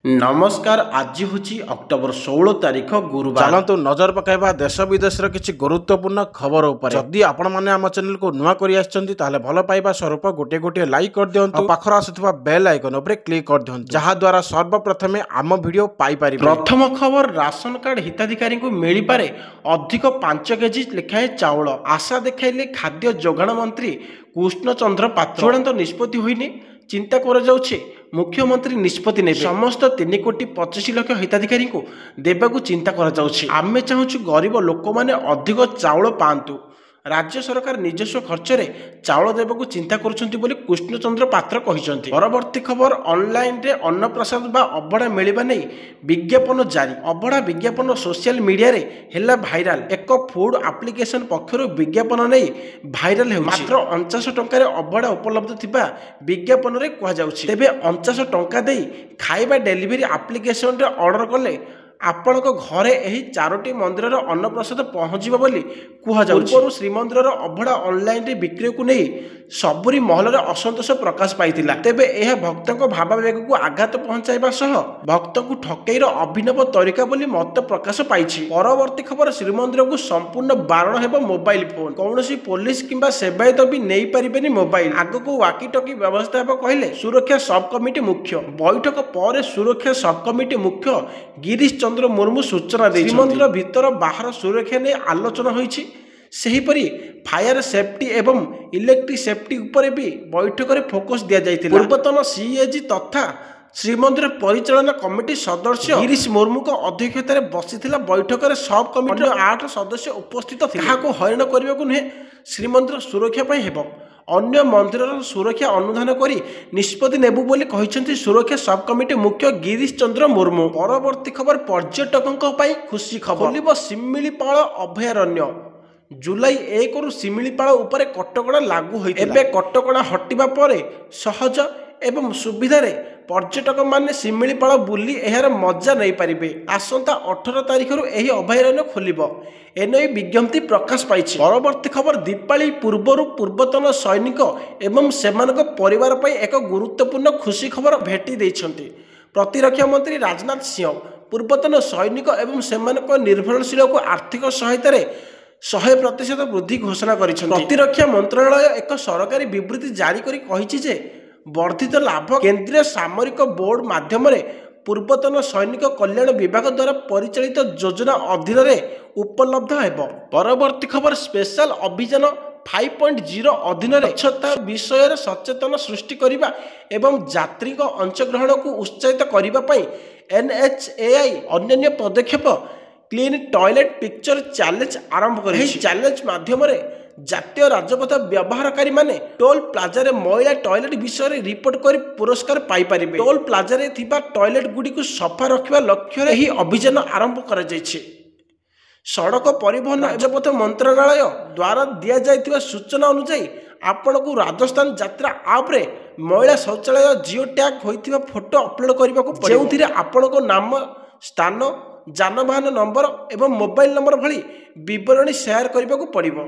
नमस्कार। आज हूँ अक्टोबर 16 तारीख गुरुवार। चलतु नजर पकाइबा देश विदेशर किसी गुरुत्वपूर्ण खबर उपर। जदि आपण माने आम चैनल को नुआ करि आछंती ताले भल पाइबा स्वरूप गोटे गोटे लाइक कर दियंतु और पाखर आसुथबा बेल आइकन उपरे क्लिक कर दियंतु जहा द्वारा सर्वप्रथमे आम वीडियो पाई परिबे। प्रथम खबर, राशन कार्ड हिताधिकारी को मिल पारे अधिक 5 केजी लेखाएं चाउल। आशा देखाइले खाद्य जोगाण मंत्री कृष्ण चंद्र पात्र। चूड़ांत निष्पत्ति होइनी, चिंता करा जाउछे मुख्यमंत्री निष्पत्ति नेबे। समस्त 3,25,00,000 हिताधिकारी को देबाकू चिंता करा जाउछे। आमे चाहूछु गरीब लोक माने अधिक चाउल पांतु। राज्य सरकार निजस्व खर्च रे चाउल देबाकू चिंता करुछंती बोली कृष्णचंद्र पात्र कहिसंती। परवर्ती खबर, ऑनलाइन रे अन्नप्रसाद बा अबड़ा मिलिबा नै विज्ञापन जारी। अबड़ा विज्ञापन सोशल मीडिया रे हेला भाइराल। एक फूड एप्लिकेशन पक्षरु विज्ञापन नै भाइराल हेउछि। मात्र 49 टंका रे अबड़ा उपलब्ध थिबा विज्ञापन रे कुहा जाउछि। तेबे 49 टंका देई खाइबा डेलीवरी एप्लिकेशन रे ऑर्डर कले आपणक घरे एही 4टी मंदिर अन्नप्रसाद पहुँचब बोली कुहଯାଉଛି। पूर्व श्रीमंदिर अभड़ा ऑनलाइन रे बिक्री को नहीं सबुरी महल असंतोष प्रकाश पाइथिला। तेबे यह भक्तों भावावेग को आघात पहुंचाइबा सह भक्त को ठकेईर अभिनव तरीका बोली मत प्रकाश पाइछि। परवर्ती खबर, श्रीमंदिर को संपूर्ण बारण हेब मोबाइल फोन। कौनसी पुलिस किंबा सेवायत भी नहीं पारिबेनी मोबाइल। आग को वाकी टकी व्यवस्था हेब कहले सुरक्षा सब कमिटी मुख्य। बैठक पर सुरक्षा सब कमिटी मुख्य गिरीश चंद्र मुर्मू सूचना दी। श्रीमंदिर भीतर बाहर सुरक्षा ने आलोचना होइछि। सेहीपरि फायर सेफ्टी एवं इलेक्ट्रिक सेफ्टी उपरे भी बैठक में फोकस दिया जाइथिला। पूर्वतन सीएजी तथा श्रीमंदिर परिचालना कमिटी सदस्य गिरीश मुर्मू को अध्यक्षतार बसीथिला बैठक में सब कमिटी 8 सदस्य उपस्थित थिले। काहाको हरण करबाकू नुहे, श्रीमंदिर सुरक्षा पई हेबो। अन्य मंदिर सुरक्षा अनुधान करी निष्पत्ति नेबु बोली कहिसेंती सुरक्षा सब कमिटी मुख्य गिरीश चंद्र मुर्मू। परवर्ती खबर, पर्यटकों पई खुशी खबर। खोलिबो शिमिलीपाल अभयारण्य। जुलाई 1 रु शिमिलीपाल उपरे कटकणा लागू होइतिला। एबे कटकणा हटिबा परे सहज एवं सुविधारे पर्यटक माने शिमिलीपाल बुली एहार मजा नहीं पारिबे। आसंता 18 तारिख रु एही अभयारण्य खोलिबो एनै विज्ञप्ति प्रकाश पाइछि। परवर्ती खबर, दीपावली पूर्वरु पूर्वतन सैनिक एवं सेमानक परिवार पई एक गुरुत्वपूर्ण खुशी खबर भेटी दैछंती। प्रतिरक्षा मंत्री राजनाथ सिंह पूर्वतन सैनिक एवं सेमानक निर्भरशील को आर्थिक सहायता 100% वृद्धि घोषणा करिसेंती। प्रतिरक्षा मंत्रालय एक सरकारी विबृत्ति जारी करी कहिछि जे वर्धित लाभ केंद्रीय सामरिक बोर्ड माध्यम पूर्वतन सैनिक कल्याण विभाग द्वारा परिचालित योजना अधीन उपलब्ध हेबो। परवर्ती खबर, स्पेशल अभियान 5.0 अधीन स्वच्छता विषय सचेतन सृष्टि करिबा एवं यात्री अंशग्रहण को उत्साहित करिबा पई NHAI अन्य पदक्षेप क्लीन टॉयलेट पिक्चर चैलेंज आरंभ करी। चैलेंज माध्यम जातीय राजपथ व्यवहारकारी माने टोल प्लाजा रे मैला टॉयलेट विषय रिपोर्ट कर पुरस्कार पाई परिबे। टोल प्लाजा रे थिबा टॉयलेट गुडी को सफा रखिबा लक्ष्य रे ही अभियान आरंभ करा जायछि। सड़क परिवहन राजपथ मंत्रालय द्वारा दिया जायतिबा सूचना अनुसार आपण को राजस्थान यात्रा आप रे मैला शौचालय जियो टैग होइतिबा फोटो अपलोड करबा को पड़े, जेउथिरे आपण को नाम, स्थान, जानवाहन नंबर एवं मोबाइल नंबर भली विवरणी शेयर करने को पड़िबो।